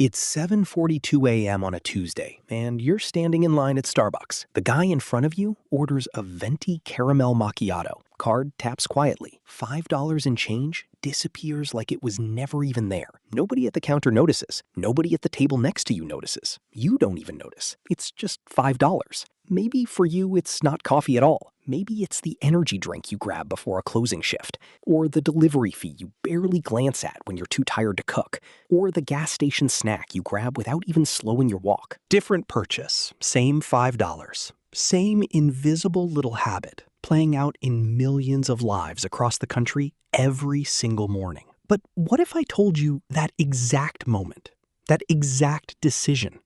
It's 7:42 a.m. on a Tuesday, and you're standing in line at Starbucks. The guy in front of you orders a venti caramel macchiato. Card taps quietly. $5 in change disappears like it was never even there. Nobody at the counter notices. Nobody at the table next to you notices. You don't even notice. It's just $5. Maybe for you, it's not coffee at all. Maybe it's the energy drink you grab before a closing shift, or the delivery fee you barely glance at when you're too tired to cook, or the gas station snack you grab without even slowing your walk. Different purchase, same $5. Same invisible little habit, playing out in millions of lives across the country every single morning. But what if I told you that exact moment, that exact decision,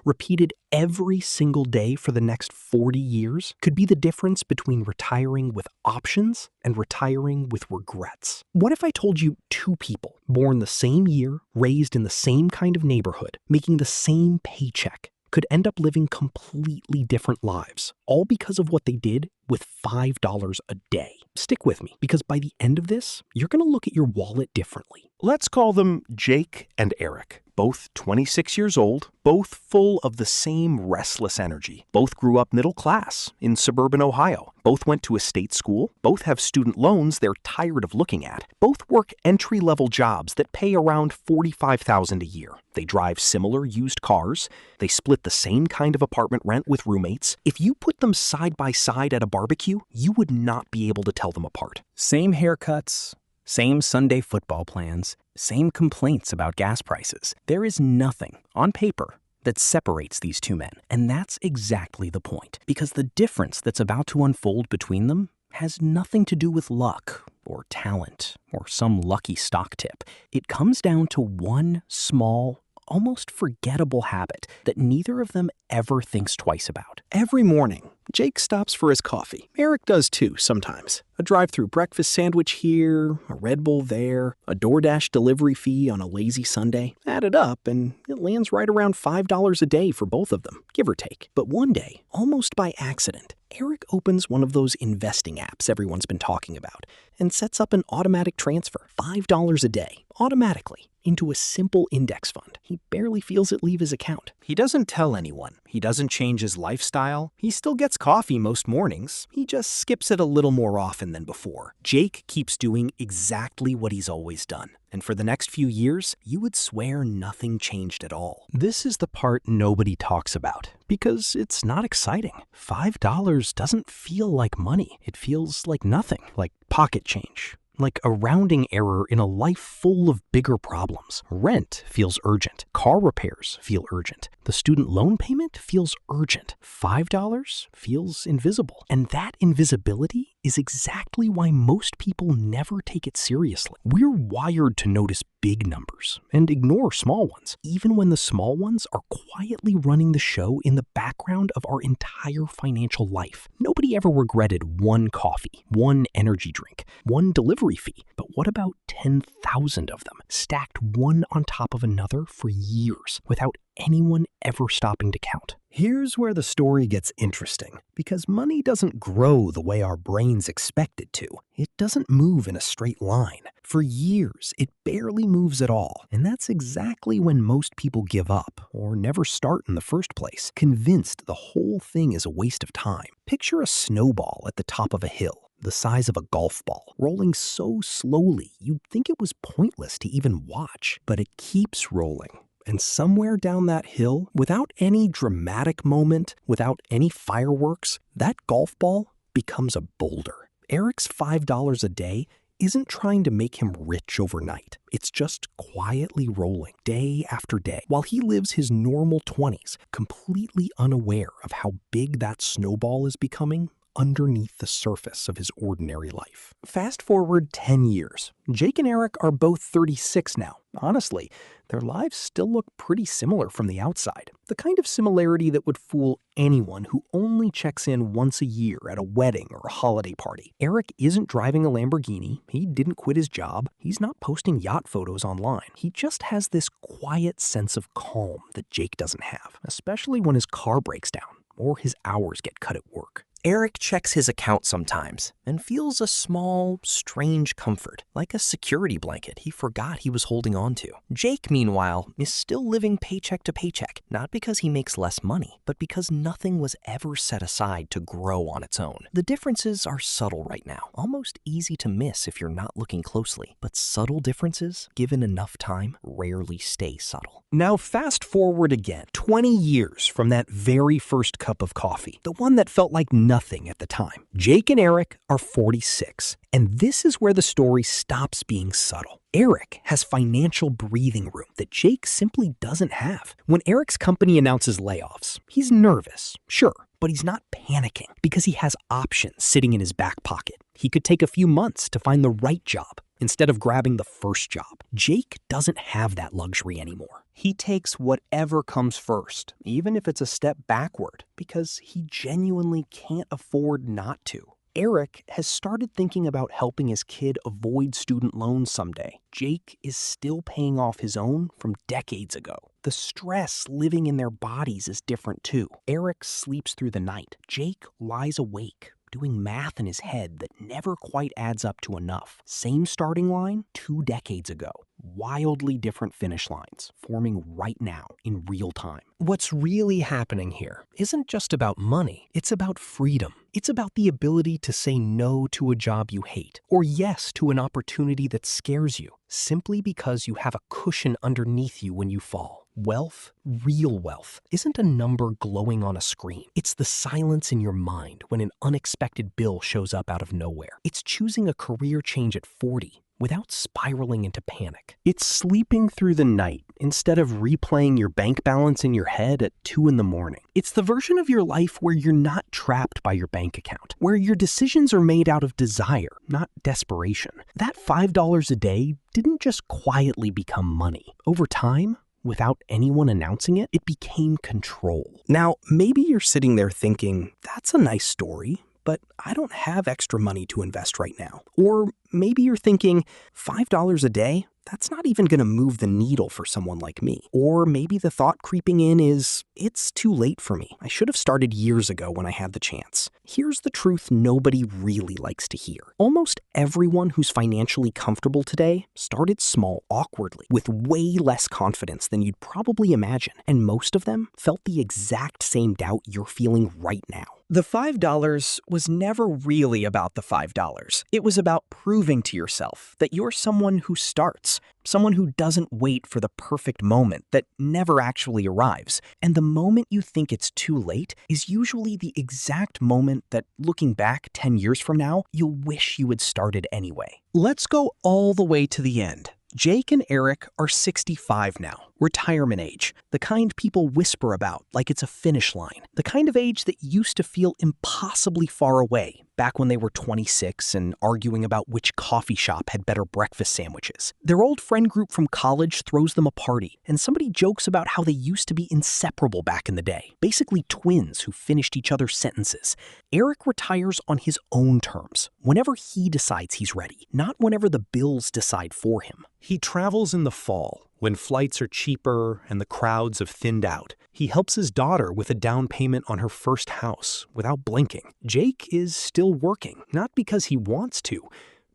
repeated every single day for the next 40 years, could be the difference between retiring with options and retiring with regrets? What if I told you two people, born the same year, raised in the same kind of neighborhood, making the same paycheck, could end up living completely different lives, all because of what they did with $5 a day? Stick with me, because by the end of this, you're going to look at your wallet differently. Let's call them Jake and Eric, both 26 years old, both full of the same restless energy. Both grew up middle class in suburban Ohio. Both went to a state school. Both have student loans they're tired of looking at. Both work entry-level jobs that pay around $45,000 a year. They drive similar used cars. They split the same kind of apartment rent with roommates. If you put them side by side at a barbecue, you would not be able to tell them apart. Same haircuts, same Sunday football plans, same complaints about gas prices. There is nothing on paper that separates these two men. And that's exactly the point, because the difference that's about to unfold between them has nothing to do with luck or talent or some lucky stock tip. It comes down to one small, almost forgettable habit that neither of them ever thinks twice about. Every morning, Jake stops for his coffee. Eric does too, sometimes. A drive-through breakfast sandwich here, a Red Bull there, a DoorDash delivery fee on a lazy Sunday. Add it up, and it lands right around $5 a day for both of them, give or take. But one day, almost by accident, Eric opens one of those investing apps everyone's been talking about and sets up an automatic transfer, $5 a day, automatically, into a simple index fund. He barely feels it leave his account. He doesn't tell anyone. He doesn't change his lifestyle. He still gets coffee most mornings. He just skips it a little more often than before. Jake keeps doing exactly what he's always done. And for the next few years, you would swear nothing changed at all. This is the part nobody talks about, because it's not exciting. $5 doesn't feel like money. It feels like nothing, like pocket change. Like a rounding error in a life full of bigger problems. Rent feels urgent. Car repairs feel urgent. The student loan payment feels urgent. $5 feels invisible. And that invisibility is exactly why most people never take it seriously. We're wired to notice big numbers and ignore small ones, even when the small ones are quietly running the show in the background of our entire financial life. Nobody ever regretted one coffee, one energy drink, one delivery fee. But what about 10,000 of them, stacked one on top of another for years, without anyone ever stopping to count? Here's where the story gets interesting, because money doesn't grow the way our brains expect it to. It doesn't move in a straight line. For years, it barely moves at all. And that's exactly when most people give up, or never start in the first place, convinced the whole thing is a waste of time. Picture a snowball at the top of a hill, the size of a golf ball, rolling so slowly you'd think it was pointless to even watch. But it keeps rolling. And somewhere down that hill, without any dramatic moment, without any fireworks, that golf ball becomes a boulder. Eric's $5 a day isn't trying to make him rich overnight. It's just quietly rolling day after day while he lives his normal 20s, completely unaware of how big that snowball is becoming underneath the surface of his ordinary life. Fast forward 10 years. Jake and Eric are both 36 now. Honestly, their lives still look pretty similar from the outside. The kind of similarity that would fool anyone who only checks in once a year at a wedding or a holiday party. Eric isn't driving a Lamborghini. He didn't quit his job. He's not posting yacht photos online. He just has this quiet sense of calm that Jake doesn't have, especially when his car breaks down or his hours get cut at work. Eric checks his account sometimes and feels a small, strange comfort, like a security blanket he forgot he was holding on to. Jake, meanwhile, is still living paycheck to paycheck, not because he makes less money, but because nothing was ever set aside to grow on its own. The differences are subtle right now, almost easy to miss if you're not looking closely, but subtle differences, given enough time, rarely stay subtle. Now fast forward again, 20 years from that very first cup of coffee, the one that felt like nothing at the time. Jake and Eric are 46, and this is where the story stops being subtle. Eric has financial breathing room that Jake simply doesn't have. When Eric's company announces layoffs, he's nervous, sure, but he's not panicking because he has options sitting in his back pocket. He could take a few months to find the right job instead of grabbing the first job. Jake doesn't have that luxury anymore. He takes whatever comes first, even if it's a step backward, because he genuinely can't afford not to. Eric has started thinking about helping his kid avoid student loans someday. Jake is still paying off his own from decades ago. The stress living in their bodies is different too. Eric sleeps through the night. Jake lies awake, doing math in his head that never quite adds up to enough. Same starting line 2 decades ago. Wildly different finish lines forming right now in real time. What's really happening here isn't just about money. It's about freedom. It's about the ability to say no to a job you hate or yes to an opportunity that scares you simply because you have a cushion underneath you when you fall. Wealth, real wealth, isn't a number glowing on a screen. It's the silence in your mind when an unexpected bill shows up out of nowhere. It's choosing a career change at 40 without spiraling into panic. It's sleeping through the night instead of replaying your bank balance in your head at 2 a.m. It's the version of your life where you're not trapped by your bank account, where your decisions are made out of desire, not desperation. That $5 a day didn't just quietly become money. Over time, without anyone announcing it, it became control. Now, maybe you're sitting there thinking, that's a nice story, but I don't have extra money to invest right now. Or maybe you're thinking, $5 a day? That's not even going to move the needle for someone like me. Or maybe the thought creeping in is, it's too late for me. I should have started years ago when I had the chance. Here's the truth nobody really likes to hear. Almost everyone who's financially comfortable today started small awkwardly, with way less confidence than you'd probably imagine. And most of them felt the exact same doubt you're feeling right now. The $5 was never really about the $5. It was about proving to yourself that you're someone who starts, someone who doesn't wait for the perfect moment that never actually arrives. And the moment you think it's too late is usually the exact moment that, looking back 10 years from now, you'll wish you had started anyway. Let's go all the way to the end. Jake and Eric are 65 now, retirement age, the kind people whisper about like it's a finish line, the kind of age that used to feel impossibly far away back when they were 26 and arguing about which coffee shop had better breakfast sandwiches. Their old friend group from college throws them a party, and somebody jokes about how they used to be inseparable back in the day, basically twins who finished each other's sentences. Eric retires on his own terms, whenever he decides he's ready, not whenever the bills decide for him. He travels in the fall, when flights are cheaper and the crowds have thinned out. He helps his daughter with a down payment on her first house without blinking. Jake is still working, not because he wants to,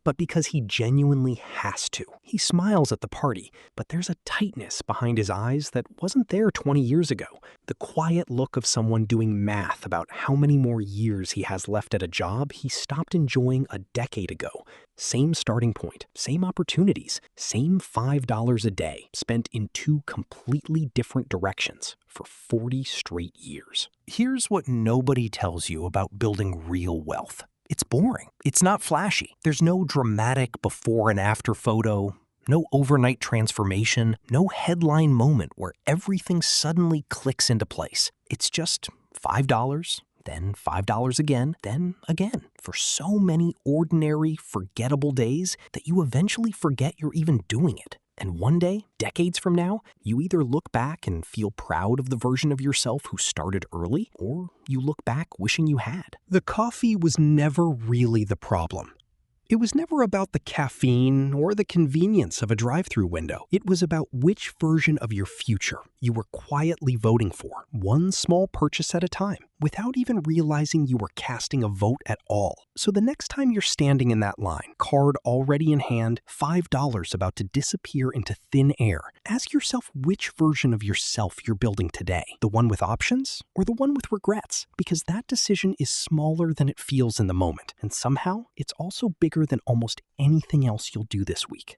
but because he genuinely has to. He smiles at the party, but there's a tightness behind his eyes that wasn't there 20 years ago. The quiet look of someone doing math about how many more years he has left at a job he stopped enjoying a decade ago. Same starting point, same opportunities, same $5 a day spent in 2 completely different directions for 40 straight years. Here's what nobody tells you about building real wealth. It's boring. It's not flashy. There's no dramatic before and after photo, no overnight transformation, no headline moment where everything suddenly clicks into place. It's just $5, then $5 again, then again, for so many ordinary, forgettable days that you eventually forget you're even doing it. And one day, decades from now, you either look back and feel proud of the version of yourself who started early, or you look back wishing you had. The coffee was never really the problem. It was never about the caffeine or the convenience of a drive-through window. It was about which version of your future you were quietly voting for, one small purchase at a time. without even realizing you were casting a vote at all. So the next time you're standing in that line, card already in hand, $5 about to disappear into thin air, ask yourself which version of yourself you're building today. The one with options or the one with regrets? Because that decision is smaller than it feels in the moment. And somehow, it's also bigger than almost anything else you'll do this week.